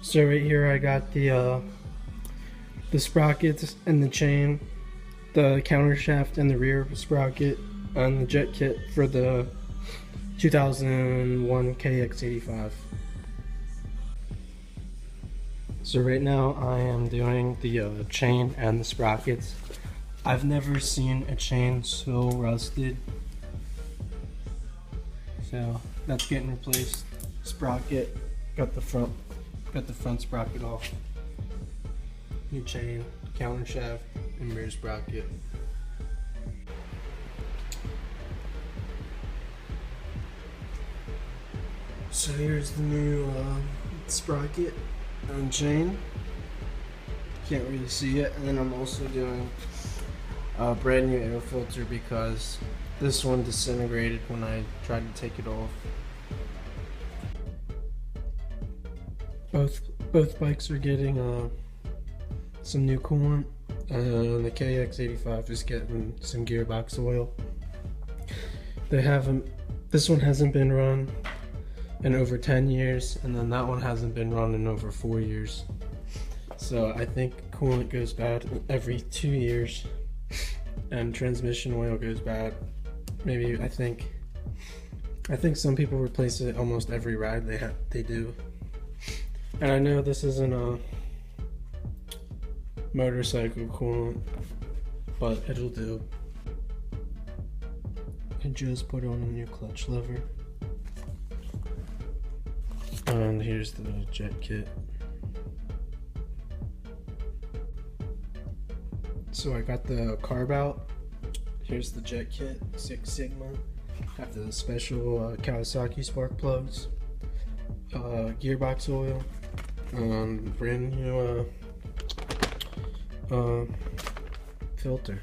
So right here I got the sprockets and the chain, the counter shaft and the rear sprocket, and the jet kit for the 2001 KX85. So right now I am doing the chain and the sprockets. I've never seen a chain so rusted. So that's getting replaced. Sprocket, got the front sprocket off. New chain, counter shaft, and rear sprocket. So here's the new sprocket and chain. Can't really see it. And then I'm also doing a brand new air filter because this one disintegrated when I tried to take it off. Both bikes are getting some new coolant. The KX85 is getting some gearbox oil. This one hasn't been run in over 10 years, and then that one hasn't been run in over 4 years. So I think coolant goes bad every 2 years, and transmission oil goes bad. Maybe I think some people replace it almost every ride they do. And I know this isn't a motorcycle coolant, but it'll do. I just put on a new clutch lever. And here's the jet kit. So I got the carb out. Here's the jet kit, Six Sigma. Have the special Kawasaki spark plugs, gearbox oil, brand new filter.